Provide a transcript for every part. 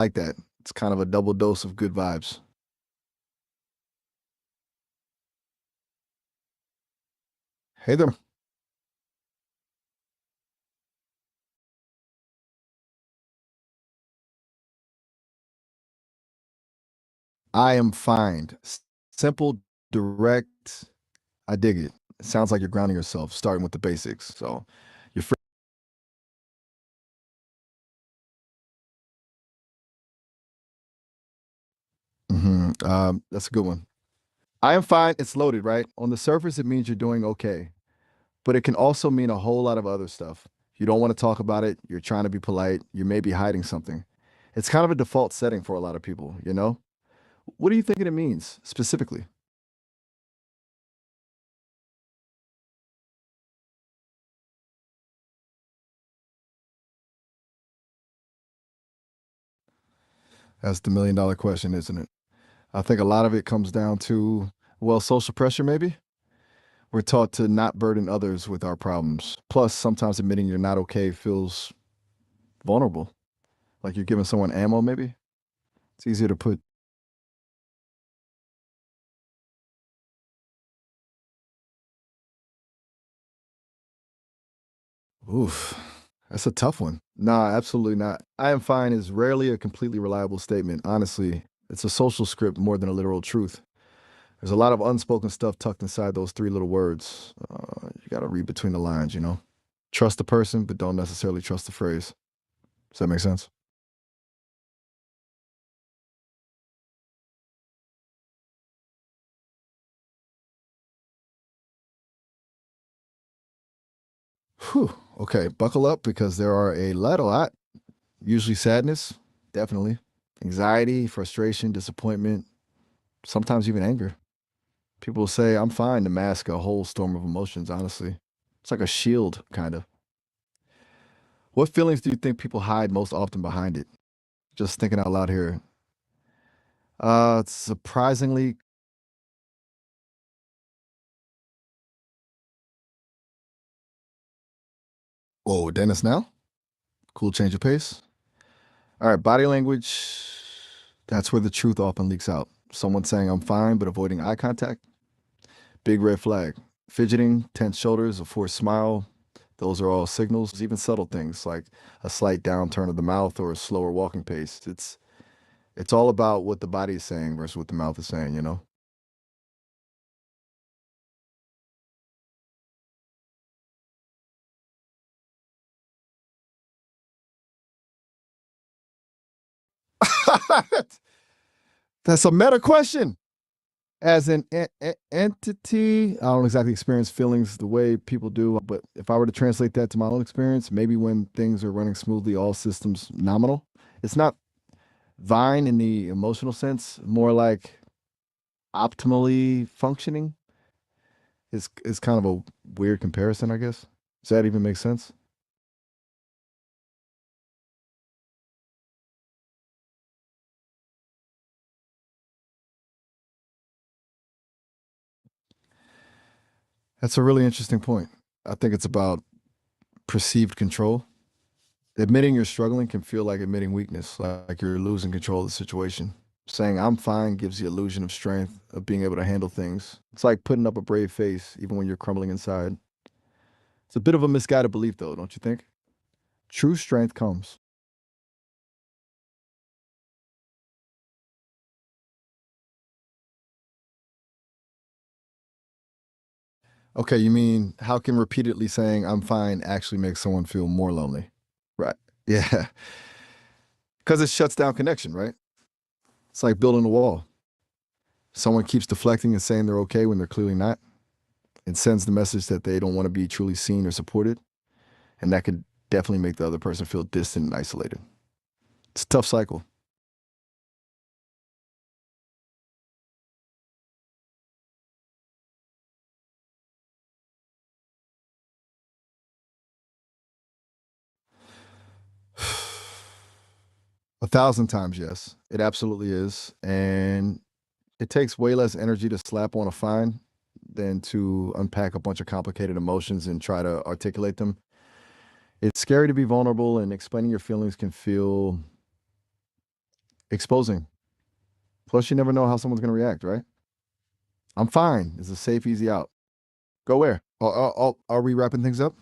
like that. It's kind of a double dose of good vibes. Hey there. I am fine. Simple, direct. I dig it. It sounds like you're grounding yourself, starting with the basics. So you're free. That's a good one. I am fine. It's loaded, right? On the surface, it means you're doing okay, but it can also mean a whole lot of other stuff. You don't want to talk about it. You're trying to be polite. You may be hiding something. It's kind of a default setting for a lot of people, you know? What are you thinking it means specifically? That's the million dollar question, isn't it? I think a lot of it comes down to, well, social pressure, maybe. We're taught to not burden others with our problems. Plus, sometimes admitting you're not okay feels vulnerable, like you're giving someone ammo, maybe. It's easier to put, oof, that's a tough one. Nah, absolutely not. I am fine is rarely a completely reliable statement. Honestly, it's a social script more than a literal truth. There's a lot of unspoken stuff tucked inside those three little words. You got to read between the lines, you know? Trust the person, but don't necessarily trust the phrase. Does that make sense? Whew. Okay, buckle up because there are a lot. Usually sadness, definitely. Anxiety, frustration, disappointment, sometimes even anger. People will say, I'm fine to mask a whole storm of emotions, honestly. It's like a shield, kind of. What feelings do you think people hide most often behind it? Just thinking out loud here. Surprisingly, whoa, Dennis now? Cool change of pace. All right, body language. That's where the truth often leaks out. Someone saying, I'm fine, but avoiding eye contact. Big red flag. Fidgeting, tense shoulders, a forced smile. Those are all signals, even subtle things like a slight downturn of the mouth or a slower walking pace. It's all about what the body is saying versus what the mouth is saying, you know? That's a meta question. As an entity, I don't exactly experience feelings the way people do, but if I were to translate that to my own experience, maybe when things are running smoothly, all systems nominal. It's not Vine in the emotional sense, more like optimally functioning is kind of a weird comparison, I guess. Does that even make sense? That's a really interesting point. I think it's about perceived control. Admitting you're struggling can feel like admitting weakness, like you're losing control of the situation. Saying I'm fine gives the illusion of strength, of being able to handle things. It's like putting up a brave face even when you're crumbling inside. It's a bit of a misguided belief, though, don't you think? True strength comes. Okay, you mean how can repeatedly saying I'm fine actually make someone feel more lonely? Right. Yeah. Because it shuts down connection, right? It's like building a wall. Someone keeps deflecting and saying they're okay when they're clearly not. It sends the message that they don't want to be truly seen or supported. And that could definitely make the other person feel distant and isolated. It's a tough cycle. 1,000 times, yes. It absolutely is. And it takes way less energy to slap on a fine than to unpack a bunch of complicated emotions and try to articulate them. It's scary to be vulnerable, and explaining your feelings can feel exposing. Plus, you never know how someone's going to react, right? I'm fine is a safe, easy out. Go where? Are we wrapping things up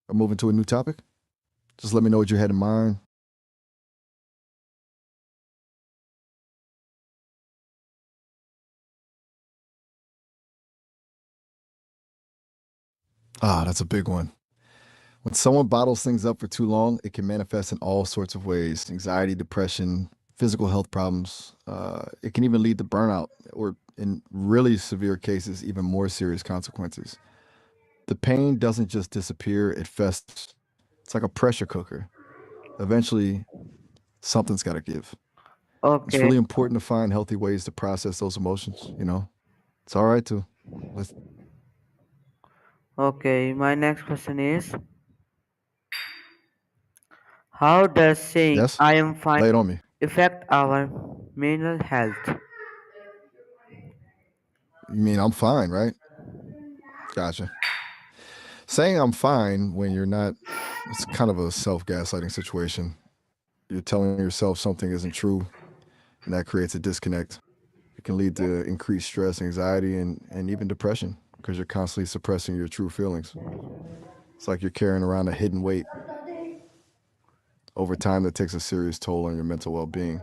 or moving to a new topic? Just let me know what you had in mind. Ah, that's a big one. When someone bottles things up for too long, it can manifest in all sorts of ways: anxiety, depression, physical health problems. It can even lead to burnout or, in really severe cases, even more serious consequences. The pain doesn't just disappear, it festers. It's like a pressure cooker. Eventually, something's got to give. It's Okay, really important to find healthy ways to process those emotions, you know? It's all right to let's okay. My next question is, how does saying yes? I am fine Lay it on me. affect our mental health? You mean I'm fine, right? Gotcha. Saying I'm fine when you're not, it's kind of a self gaslighting situation. You're telling yourself something isn't true, and that creates a disconnect. It can lead to increased stress, anxiety, and even depression because you're constantly suppressing your true feelings. It's like you're carrying around a hidden weight over time that takes a serious toll on your mental well being.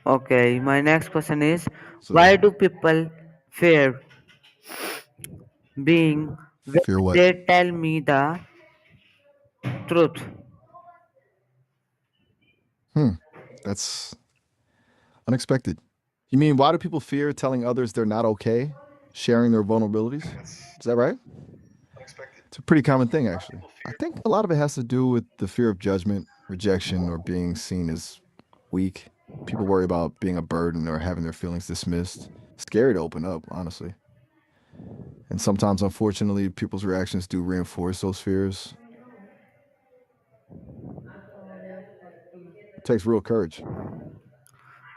Okay, my next question is, So, why do people fear being when fear what? they tell me the truth? Hmm, that's unexpected. You mean why do people fear telling others they're not okay, sharing their vulnerabilities? Is that right? It's a pretty common thing, actually. I think a lot of it has to do with the fear of judgment, rejection, or being seen as weak. People worry about being a burden or having their feelings dismissed. Scary to open up, honestly. And sometimes, unfortunately, people's reactions do reinforce those fears. It takes real courage.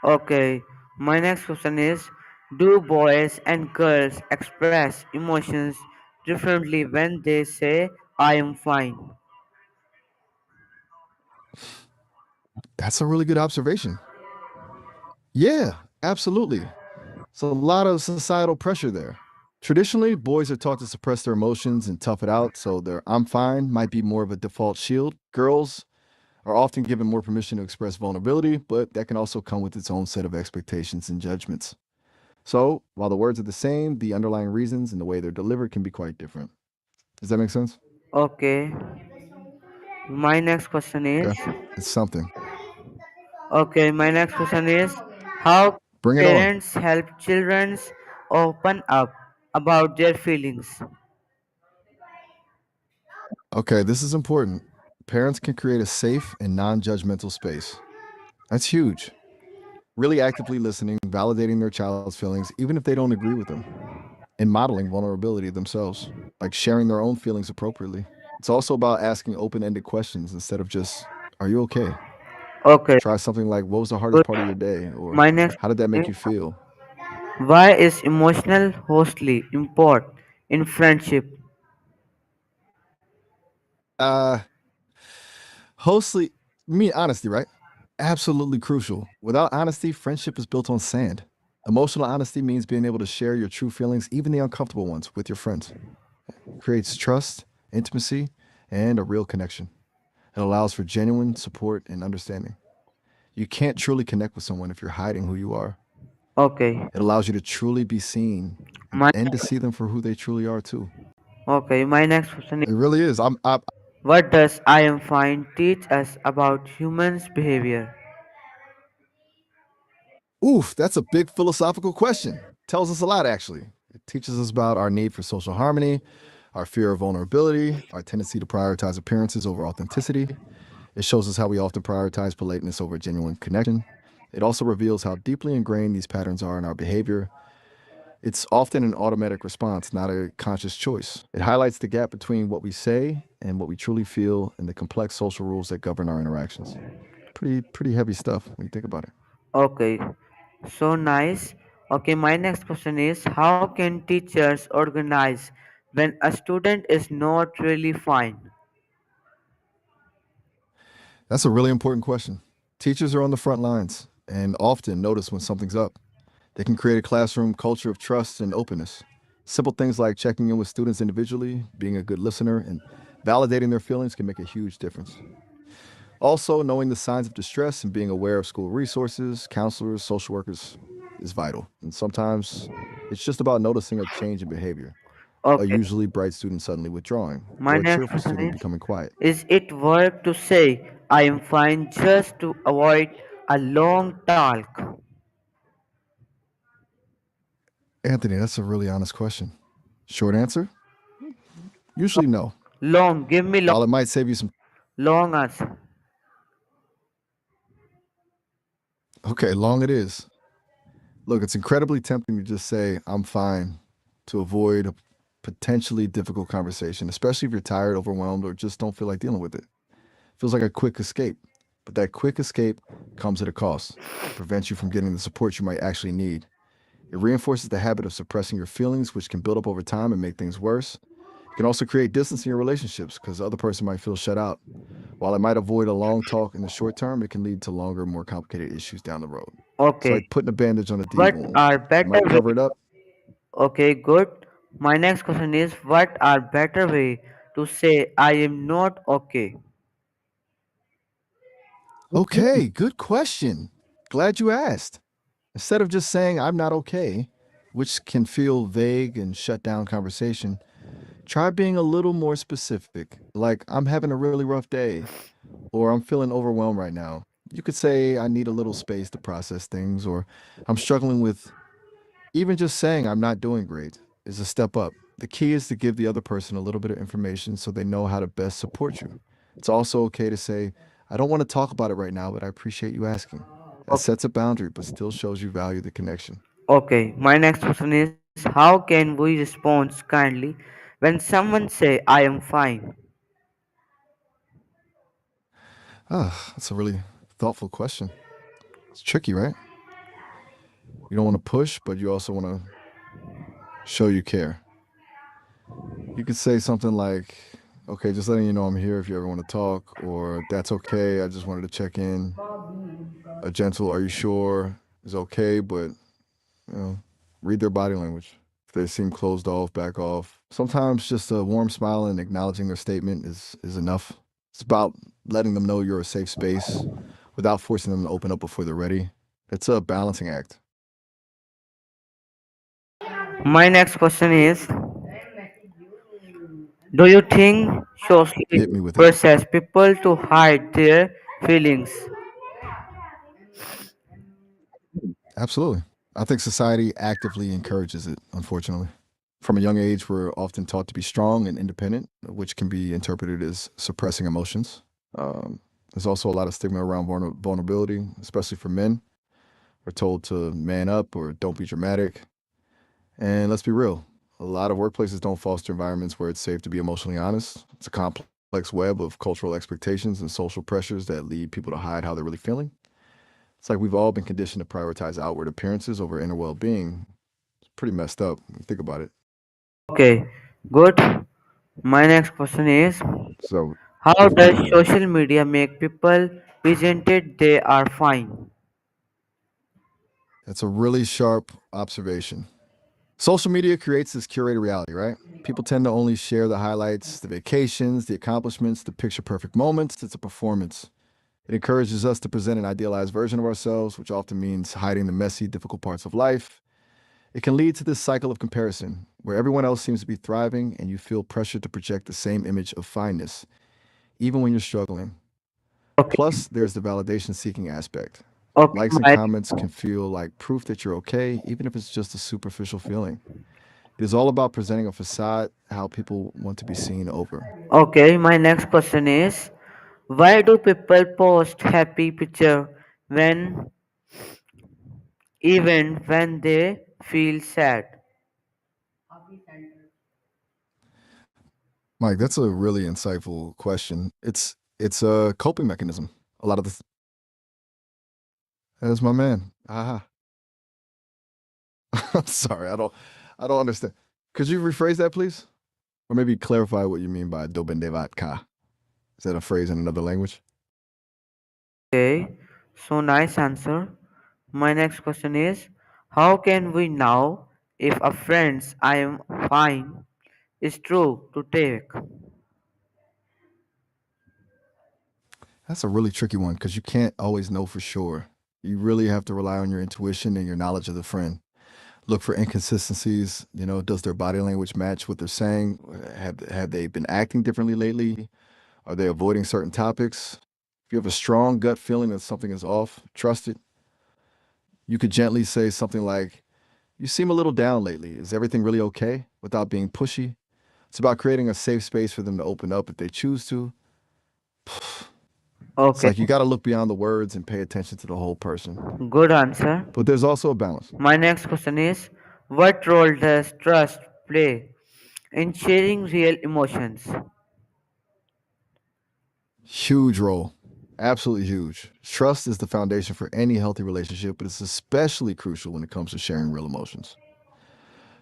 Okay, my next question is, do boys and girls express emotions differently when they say I am fine? That's a really good observation. Yeah, absolutely. There's a lot of societal pressure there. Traditionally, boys are taught to suppress their emotions and tough it out, so their I'm fine might be more of a default shield. Girls are often given more permission to express vulnerability, but that can also come with its own set of expectations and judgments. So, while the words are the same, the underlying reasons and the way they're delivered can be quite different. Does that make sense? Okay, my next question is, Okay. It's something. how Bring it on. parents help children open up about their feelings? Okay, this is important. Parents can create a safe and non judgmental space. That's huge. Really actively listening, validating their child's feelings, even if they don't agree with them, and modeling vulnerability themselves, like sharing their own feelings appropriately. It's also about asking open ended questions instead of just, are you okay? Okay, Try something like, what was the hardest good. part of your day? Or My next how did that make question you is, feel? why is emotional honesty important in friendship? Uh, Hostly, me, honesty, right? Absolutely crucial. Without honesty, friendship is built on sand. Emotional honesty means being able to share your true feelings, even the uncomfortable ones, with your friends. It creates trust, intimacy, and a real connection. It allows for genuine support and understanding. You can't truly connect with someone if you're hiding who you are. Okay, It allows you to truly be seen my and to see them for who they truly are too. my next question is, It really is. what does I am fine teach us about humans' behavior? Oof, that's a big philosophical question. Tells us a lot, actually. It teaches us about our need for social harmony, our fear of vulnerability, our tendency to prioritize appearances over authenticity. It shows us how we often prioritize politeness over genuine connection. It also reveals how deeply ingrained these patterns are in our behavior. It's often an automatic response, not a conscious choice. It highlights the gap between what we say and what we truly feel and the complex social rules that govern our interactions. Pretty heavy stuff when you think about it. Okay, so nice. Okay, my next question is, how can teachers organize when a student is not really fine? That's a really important question. Teachers are on the front lines and often notice when something's up. They can create a classroom culture of trust and openness. Simple things like checking in with students individually, being a good listener, and validating their feelings can make a huge difference. Also, knowing the signs of distress and being aware of school resources, counselors, social workers is vital. And sometimes it's just about noticing a change in behavior. A Okay. usually bright student suddenly withdrawing, My or a next cheerful question student becoming quiet. is it work to say I am fine just to avoid a long talk? Anthony, that's a really honest question. Short answer? Usually no. Long, give me long, While it might save you some, long answer. okay, long it is. Look, it's incredibly tempting to just say, I'm fine, to avoid a potentially difficult conversation, especially if you're tired, overwhelmed, or just don't feel like dealing with it. Feels like a quick escape. But that quick escape comes at a cost. It prevents you from getting the support you might actually need. It reinforces the habit of suppressing your feelings, which can build up over time and make things worse. It can also create distance in your relationships because the other person might feel shut out. While it might avoid a long talk in the short term, it can lead to longer, more complicated issues down the road. It's Okay. like putting a bandage on a deep What wound. are It better might way? cover it up. Okay, good. My next question is what are better way to say I am not okay? Okay, good question. Glad you asked. Instead of just saying, I'm not okay, which can feel vague and shut down conversation, try being a little more specific. Like, I'm having a really rough day, or I'm feeling overwhelmed right now. You could say, I need a little space to process things, or I'm struggling with even just saying I'm not doing great is a step up. The key is to give the other person a little bit of information so they know how to best support you. It's also okay to say, I don't want to talk about it right now, but I appreciate you asking. That Okay. sets a boundary, but still shows you value the connection. Okay, my next question is how can we respond kindly when someone say I am fine? Ah, that's a really thoughtful question. It's tricky, right? You don't want to push, but you also want to show you care. You could say something like, okay, just letting you know I'm here if you ever want to talk, or that's okay, I just wanted to check in. A gentle, are you sure is okay, but you know, read their body language. If they seem closed off, back off. Sometimes just a warm smile and acknowledging their statement is enough. It's about letting them know you're a safe space without forcing them to open up before they're ready. It's a balancing act. My next question is do you think social Hit me with it. process people to hide their feelings? Absolutely. I think society actively encourages it, unfortunately. From a young age, we're often taught to be strong and independent, which can be interpreted as suppressing emotions. There's also a lot of stigma around vulnerability, especially for men. We're told to man up or don't be dramatic. And let's be real, a lot of workplaces don't foster environments where it's safe to be emotionally honest. It's a complex web of cultural expectations and social pressures that lead people to hide how they're really feeling. It's like we've all been conditioned to prioritize outward appearances over inner well being. It's pretty messed up when you think about it. Okay, good. My next question is So how does social media make people presented they are fine? that's a really sharp observation. Social media creates this curated reality, right? People tend to only share the highlights, the vacations, the accomplishments, the picture perfect moments. It's a performance. It encourages us to present an idealized version of ourselves, which often means hiding the messy, difficult parts of life. It can lead to this cycle of comparison where everyone else seems to be thriving and you feel pressure to project the same image of fineness, even when you're struggling. Okay, Plus, there's the validation seeking aspect. okay, Likes and comments can feel like proof that you're okay, even if it's just a superficial feeling. It is all about presenting a facade, how people want to be seen over. okay. My next question is why do people post happy picture when even when they feel sad? Mike, that's a really insightful question. It's a coping mechanism. A lot of the that's my man. Aha. I'm sorry, I don't understand. Could you rephrase that, please? Or maybe clarify what you mean by dobendevatka. Is that a phrase in another language? Okay, So nice answer. My next question is, how can we know if a friend's I am fine is true to take? That's a really tricky one because you can't always know for sure. You really have to rely on your intuition and your knowledge of the friend. Look for inconsistencies. Does their body language match what they're saying? Have they been acting differently lately? Are they avoiding certain topics? If you have a strong gut feeling that something is off, trust it. You could gently say something like, "You seem a little down lately. Is everything really okay?" without being pushy. It's about creating a safe space for them to open up if they choose to. It's Okay, like you got to look beyond the words and pay attention to the whole person. good answer. But there's also a balance. My next question is, what role does trust play in sharing real emotions? Huge role. Absolutely huge. Trust is the foundation for any healthy relationship, but it's especially crucial when it comes to sharing real emotions.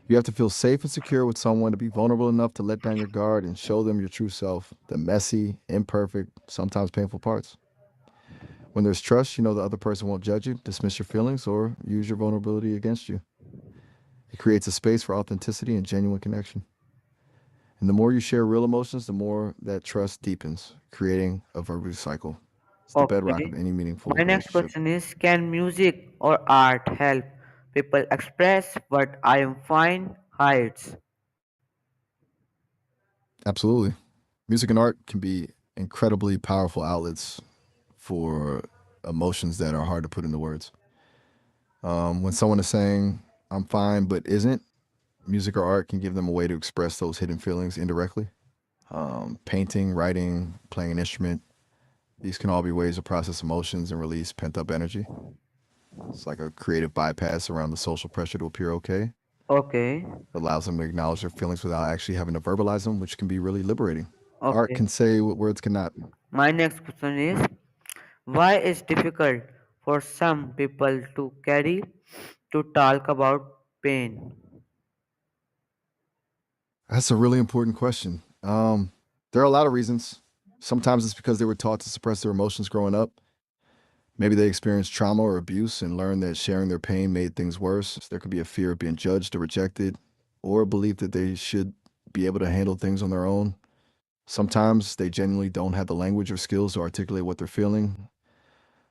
You have to feel safe and secure with someone to be vulnerable enough to let down your guard and show them your true self, the messy, imperfect, sometimes painful parts. When there's trust, you know the other person won't judge you, dismiss your feelings, or use your vulnerability against you. It creates a space for authenticity and genuine connection. And the more you share real emotions, the more that trust deepens, creating a virtuous cycle. It's the bedrock of Okay. any meaningful My next relationship. question is, can music or art help people express what I am fine hides? Absolutely. Music and art can be incredibly powerful outlets for emotions that are hard to put into words. When someone is saying, "I'm fine," but isn't, music or art can give them a way to express those hidden feelings indirectly. Painting, writing, playing an instrument, these can all be ways to process emotions and release pent up energy. It's like a creative bypass around the social pressure to appear okay. Okay. It allows them to acknowledge their feelings without actually having to verbalize them, which can be really liberating. Art Okay. can say what words cannot. My next question is, why is difficult for some people to carry to talk about pain? That's a really important question. There are a lot of reasons. Sometimes it's because they were taught to suppress their emotions growing up. Maybe they experienced trauma or abuse and learned that sharing their pain made things worse. There could be a fear of being judged or rejected, or a belief that they should be able to handle things on their own. Sometimes they genuinely don't have the language or skills to articulate what they're feeling.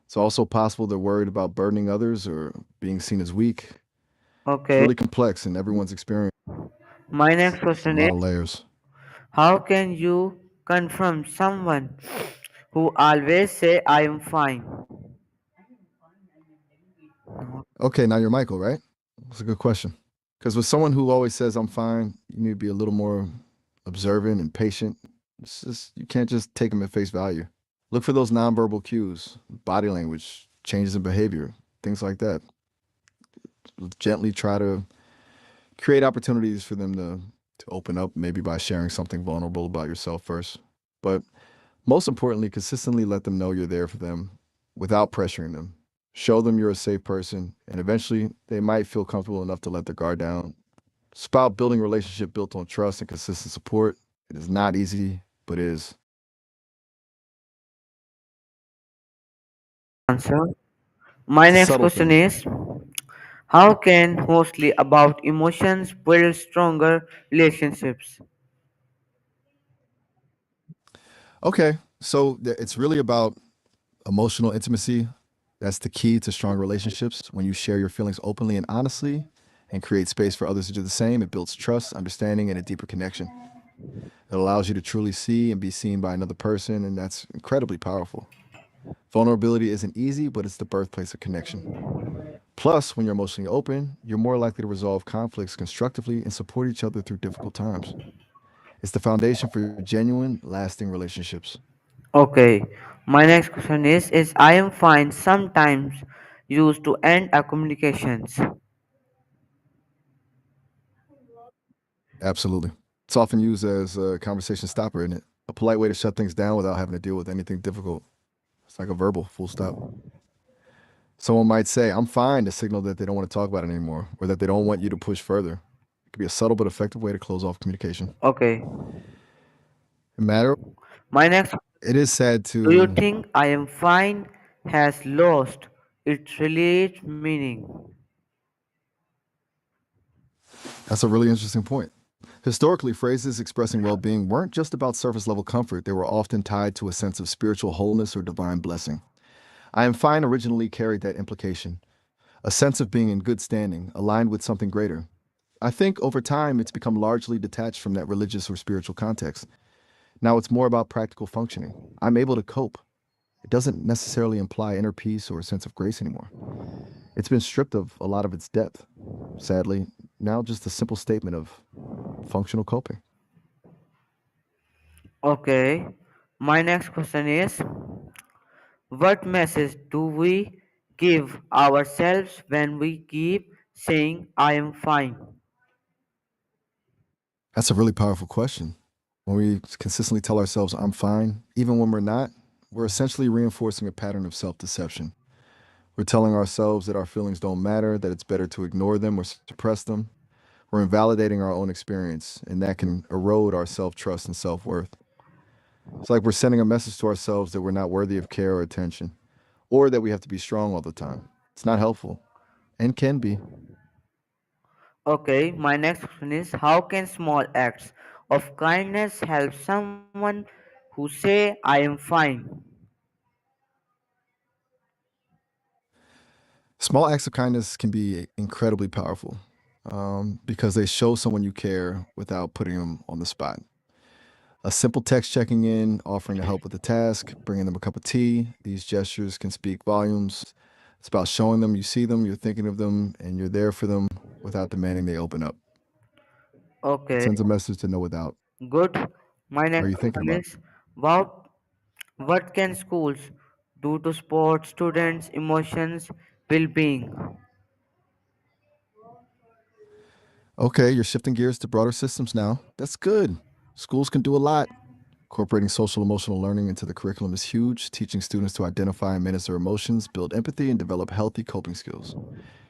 It's also possible they're worried about burdening others or being seen as weak. It's Okay. really complex, and everyone's experience My next has a question lot is, of layers. how can you confront someone who always say I am fine? Okay, now you're Michael, right? That's a good question. Because with someone who always says I'm fine, you need to be a little more observant and patient. You can't just take them at face value. Look for those nonverbal cues, body language, changes in behavior, things like that. Gently try to create opportunities for them to open up, maybe by sharing something vulnerable about yourself first. But most importantly, consistently let them know you're there for them without pressuring them. Show them you're a safe person, and eventually they might feel comfortable enough to let their guard down. It's about building a relationship built on trust and consistent support. It is not easy, but it is. Answer. My next Subtle question things. is, how can mostly about emotions build stronger relationships? Okay, so it's really about emotional intimacy. That's the key to strong relationships. When you share your feelings openly and honestly and create space for others to do the same, it builds trust, understanding, and a deeper connection. It allows you to truly see and be seen by another person, and that's incredibly powerful. Vulnerability isn't easy, but it's the birthplace of connection. Plus, when you're emotionally open, you're more likely to resolve conflicts constructively and support each other through difficult times. It's the foundation for genuine, lasting relationships. Okay. My next question is I am fine sometimes used to end our communications. Absolutely. It's often used as a conversation stopper, isn't it? A polite way to shut things down without having to deal with anything difficult. It's like a verbal full stop. Someone might say, "I'm fine," to signal that they don't want to talk about it anymore or that they don't want you to push further. It could be a subtle but effective way to close off communication. Okay. It matter. My next, It is sad do you to. think I am fine has lost its relate meaning. That's a really interesting point. Historically, phrases expressing well being weren't just about surface level comfort, they were often tied to a sense of spiritual wholeness or divine blessing. I am fine originally carried that implication, a sense of being in good standing, aligned with something greater. I think over time it's become largely detached from that religious or spiritual context. Now it's more about practical functioning. I'm able to cope. It doesn't necessarily imply inner peace or a sense of grace anymore. It's been stripped of a lot of its depth. Sadly, now just a simple statement of functional coping. Okay, my next question is, what message do we give ourselves when we keep saying I am fine? That's a really powerful question. When we consistently tell ourselves, I'm fine, even when we're not, we're essentially reinforcing a pattern of self deception. We're telling ourselves that our feelings don't matter, that it's better to ignore them or suppress them. We're invalidating our own experience, and that can erode our self trust and self worth. It's like we're sending a message to ourselves that we're not worthy of care or attention, or that we have to be strong all the time. It's not helpful and can be. Okay, my next question is, how can small acts of kindness help someone who say I am fine? Small acts of kindness can be incredibly powerful because they show someone you care without putting them on the spot. A simple text checking in, offering to help with a task, bringing them a cup of tea, these gestures can speak volumes. It's about showing them you see them, you're thinking of them, and you're there for them without demanding they open up. It Okay, sends a message to know without. good. My Are next you thinking question about? is, what can schools do to support students' emotions well-being? Okay, you're shifting gears to broader systems now. That's good. Schools can do a lot. Incorporating social emotional learning into the curriculum is huge, teaching students to identify and manage their emotions, build empathy, and develop healthy coping skills.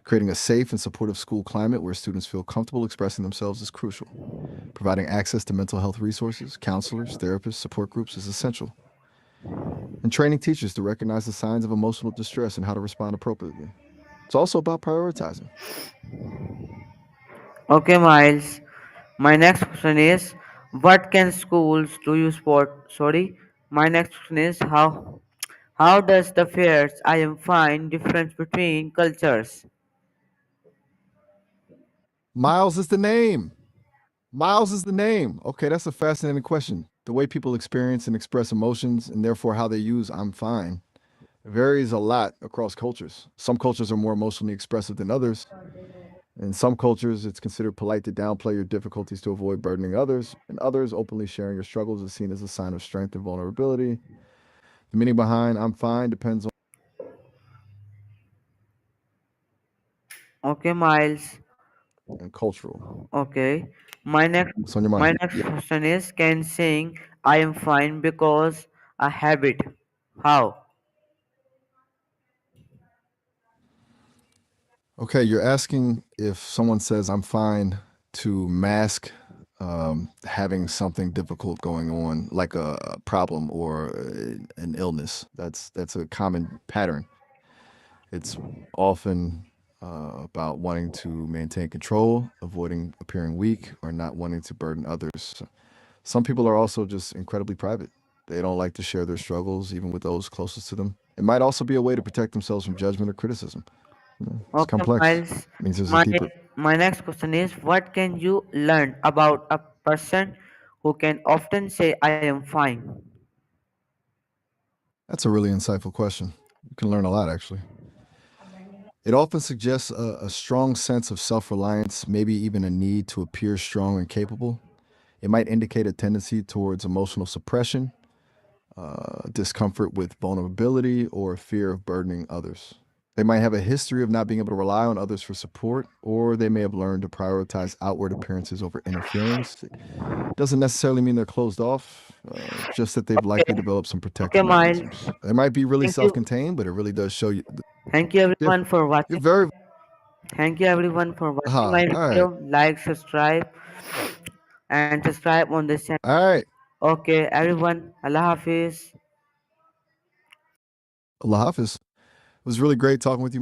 Creating a safe and supportive school climate where students feel comfortable expressing themselves is crucial. Providing access to mental health resources, counselors, therapists, support groups is essential. And training teachers to recognize the signs of emotional distress and how to respond appropriately. It's also about prioritizing. Okay, Miles. My next question is, what can schools do you support? Sorry. My next question is, how does the phrase I am fine difference between cultures? Miles is the name. Miles is the name. Okay, that's a fascinating question. The way people experience and express emotions, and therefore how they use I'm fine, varies a lot across cultures. Some cultures are more emotionally expressive than others. In some cultures, it's considered polite to downplay your difficulties to avoid burdening others. In others, openly sharing your struggles is seen as a sign of strength and vulnerability. The meaning behind I'm fine depends Okay, Miles. on cultural. Okay. My next What's on your my mind? next question is, can saying I am fine because a habit? How? Okay, you're asking if someone says I'm fine to mask having something difficult going on, like a problem or an illness. That's a common pattern. It's often about wanting to maintain control, avoiding appearing weak, or not wanting to burden others. Some people are also just incredibly private. They don't like to share their struggles, even with those closest to them. It might also be a way to protect themselves from judgment or criticism. It's Okay, complex. Miles. It means there's a My deeper. my next question is, what can you learn about a person who can often say I am fine? That's a really insightful question. You can learn a lot, actually. It often suggests a strong sense of self reliance, maybe even a need to appear strong and capable. It might indicate a tendency towards emotional suppression, discomfort with vulnerability, or fear of burdening others. They might have a history of not being able to rely on others for support, or they may have learned to prioritize outward appearances over inner feelings. It doesn't necessarily mean they're closed off, just that they've likely Okay, developed some okay, protective Miles. mechanisms. They might be really Thank self you. contained, but it really does show you. Thank you You're, everyone for you're watching. very. Thank you everyone for watching my All right. video. Like, subscribe, and subscribe on this channel. All right. Okay, everyone. Allah Hafiz. Allah Hafiz. It was really great talking with you.